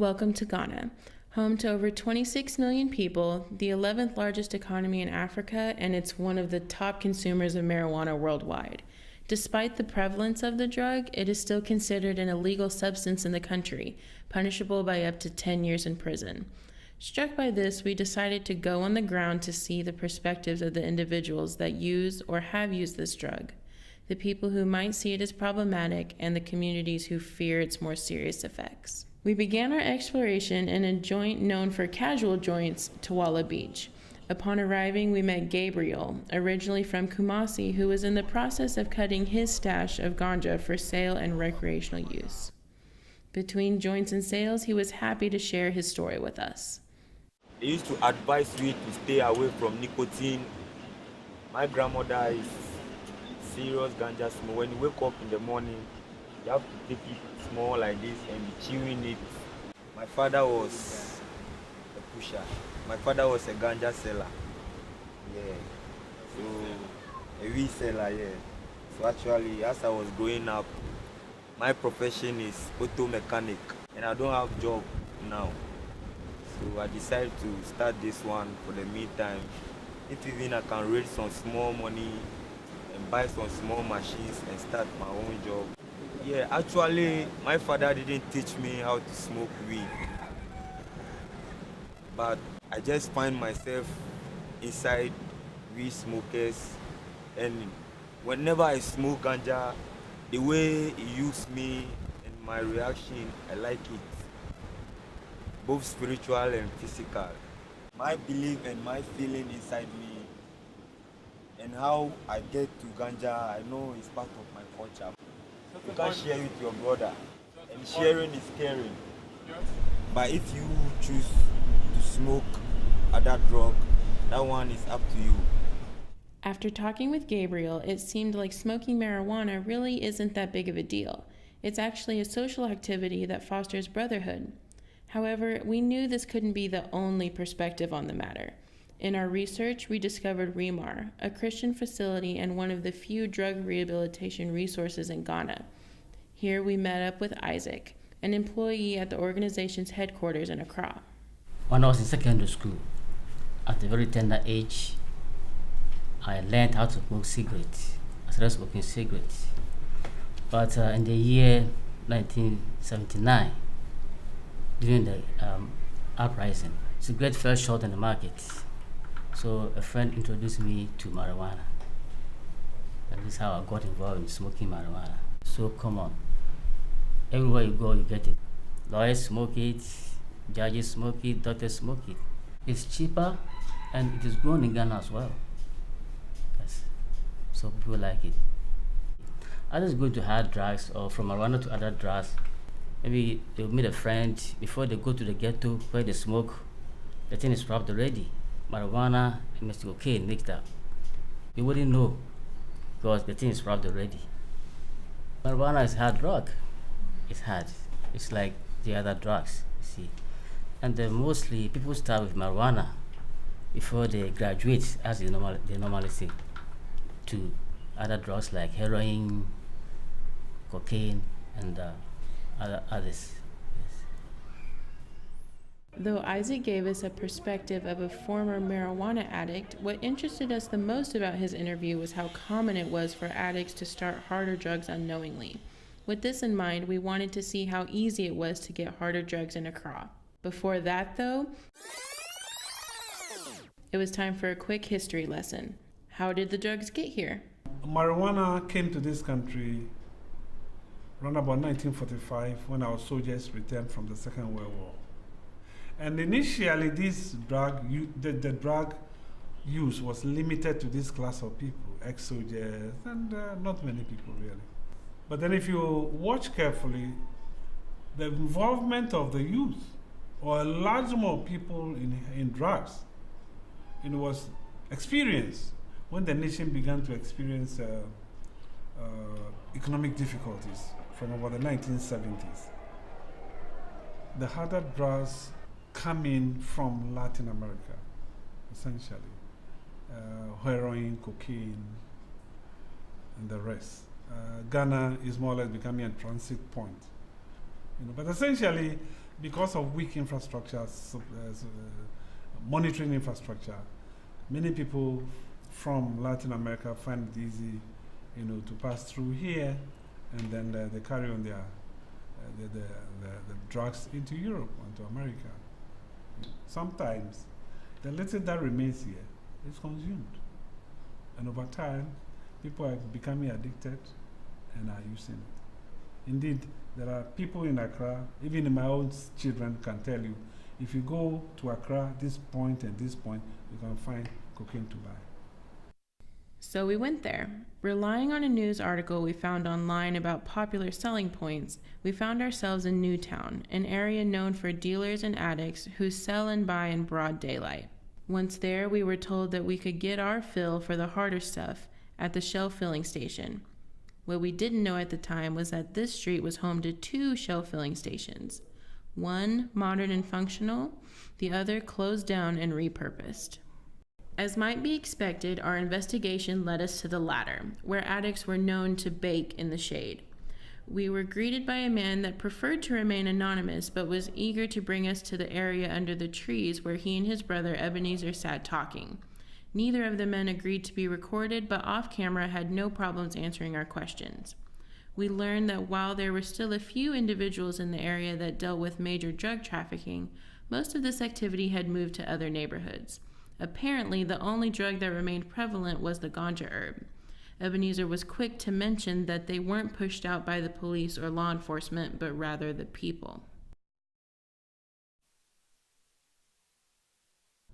Welcome to Ghana, home to over 26 million people, the 11th largest economy in Africa, and it's one of the top consumers of marijuana worldwide. Despite the prevalence of the drug, it is still considered an illegal substance in the country, punishable by up to 10 years in prison. Struck by this, we decided to go on the ground to see the perspectives of the individuals that use or have used this drug, the people who might see it as problematic, and the communities who fear its more serious effects. We began our exploration in a joint known for casual joints, Tawala Beach. Upon arriving, we met Gabriel, originally from Kumasi, who was in the process of cutting his stash of ganja for sale and recreational use. Between joints and sales, he was happy to share his story with us. They used to advise you to stay away from nicotine. My grandmother is serious ganja smoker. When you wake up in the morning, you have to take it small like this and be chewing it. My father was a pusher. My father was a ganja seller. Yeah. So a reseller, yeah. So actually, as I was growing up, my profession is auto mechanic and I don't have job now. So I decided to start this one for the meantime. If even I can raise some small money and buy some small machines and start my own job. Yeah, actually, my father didn't teach me how to smoke weed. But I just find myself inside weed smokers, and whenever I smoke ganja, the way it uses me and my reaction, I like it. Both spiritual and physical. My belief and my feeling inside me and how I get to ganja, I know it's part of my culture. You can share with your brother, and sharing is caring. But if you choose to smoke other drug, that one is up to you. After talking with Gabriel, it seemed like smoking marijuana really isn't that big of a deal. It's actually a social activity that fosters brotherhood. However, we knew this couldn't be the only perspective on the matter. In our research, we discovered REMAR, a Christian facility and one of the few drug rehabilitation resources in Ghana. Here we met up with Isaac, an employee at the organization's headquarters in Accra. When I was in secondary school, at a very tender age, I learned how to smoke cigarettes. I started smoking cigarettes. But in the year 1979, during the uprising, cigarettes fell short in the market. So a friend introduced me to marijuana. And this is how I got involved in smoking marijuana. So come on, everywhere you go, you get it. Lawyers smoke it, judges smoke it, doctors smoke it. It's cheaper and it is grown in Ghana as well. Yes. So people like it. Others go to hard drugs or from marijuana to other drugs. Maybe they'll meet a friend before they go to the ghetto where they smoke. The thing is wrapped already. Marijuana and cocaine mixed up. You wouldn't know because the thing is wrapped already. Marijuana is hard drug. It's hard. It's like the other drugs, you see. And mostly people start with marijuana before they graduate, as they normally say, to other drugs like heroin, cocaine, and others. Though Isaac gave us a perspective of a former marijuana addict, what interested us the most about his interview was how common it was for addicts to start harder drugs unknowingly. With this in mind, we wanted to see how easy it was to get harder drugs in Accra. Before that, though, it was time for a quick history lesson. How did the drugs get here? Marijuana came to this country around about 1945 when our soldiers returned from the Second World War. And initially, this drug, the drug use was limited to this class of people, ex-soldiers, and not many people really. But then if you watch carefully, the involvement of the youth or a large number of people in drugs, it was experienced when the nation began to experience economic difficulties from about the 1970s. The harder drugs come in from Latin America, essentially. Heroin, cocaine, and the rest. Ghana is more or less becoming a transit point. But essentially, because of weak infrastructure, monitoring infrastructure, many people from Latin America find it easy, to pass through here, and then they carry on their the drugs into Europe, into America. Sometimes the little that remains here is consumed, and over time, people are becoming addicted and are using it. Indeed, there are people in Accra, even my own children can tell you, if you go to Accra, this point and this point, you can find cocaine to buy. So we went there. Relying on a news article we found online about popular selling points, we found ourselves in Newtown, an area known for dealers and addicts who sell and buy in broad daylight. Once there, we were told that we could get our fill for the harder stuff at the Shell filling station. What we didn't know at the time was that this street was home to 2 Shell filling stations. One modern and functional, the other closed down and repurposed. As might be expected, our investigation led us to the latter, where addicts were known to bake in the shade. We were greeted by a man that preferred to remain anonymous, but was eager to bring us to the area under the trees where he and his brother Ebenezer sat talking. Neither of the men agreed to be recorded, but off camera had no problems answering our questions. We learned that while there were still a few individuals in the area that dealt with major drug trafficking, most of this activity had moved to other neighborhoods. Apparently, the only drug that remained prevalent was the ganja herb. Ebenezer was quick to mention that they weren't pushed out by the police or law enforcement, but rather the people.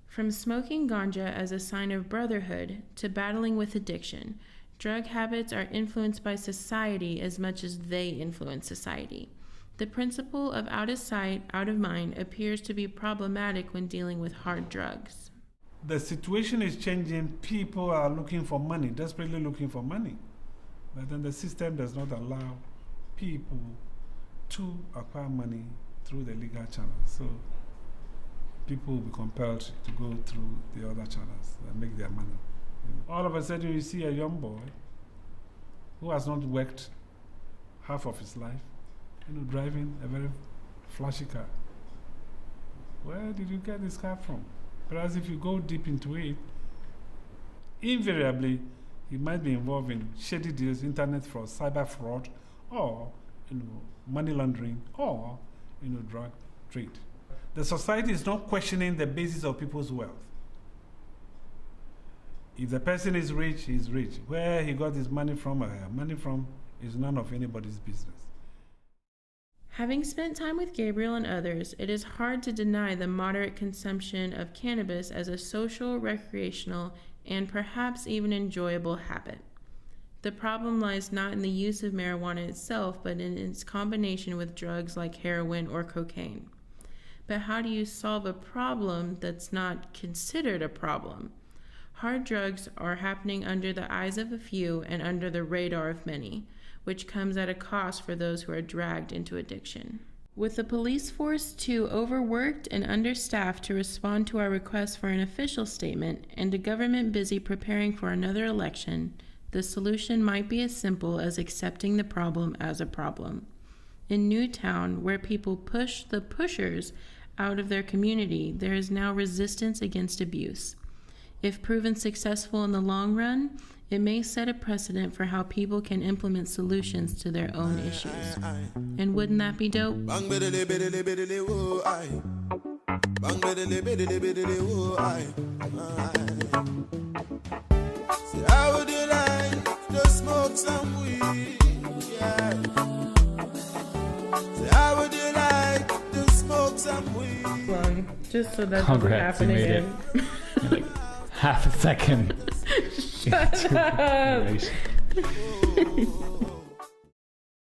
From smoking ganja as a sign of brotherhood to battling with addiction, drug habits are influenced by society as much as they influence society. The principle of out of sight, out of mind appears to be problematic when dealing with hard drugs. The situation is changing. People are looking for money, desperately looking for money. But then the system does not allow people to acquire money through the legal channels. So people will be compelled to go through the other channels and make their money. All of a sudden you see a young boy who has not worked half of his life, driving a very flashy car. Where did you get this car from? Whereas if you go deep into it, invariably, he might be involved in shady deals, internet fraud, cyber fraud, or money laundering, or drug trade. The society is not questioning the basis of people's wealth. If the person is rich, he's rich. Where he got his money from or her money from is none of anybody's business. Having spent time with Gabriel and others, it is hard to deny the moderate consumption of cannabis as a social, recreational, and perhaps even enjoyable habit. The problem lies not in the use of marijuana itself, but in its combination with drugs like heroin or cocaine. But how do you solve a problem that's not considered a problem? Hard drugs are happening under the eyes of a few and under the radar of many, which comes at a cost for those who are dragged into addiction. With the police force too overworked and understaffed to respond to our request for an official statement, and a government busy preparing for another election, the solution might be as simple as accepting the problem as a problem. In Newtown, where people push the pushers out of their community, there is now resistance against abuse. If proven successful in the long run, it may set a precedent for how people can implement solutions to their own issues. And wouldn't that be dope? How would you like to smoke some weed? Yeah. How would you like to smoke some weed? Just so that doesn't Congrats, happen you made again. it. Like half a second. Shut up. Oh.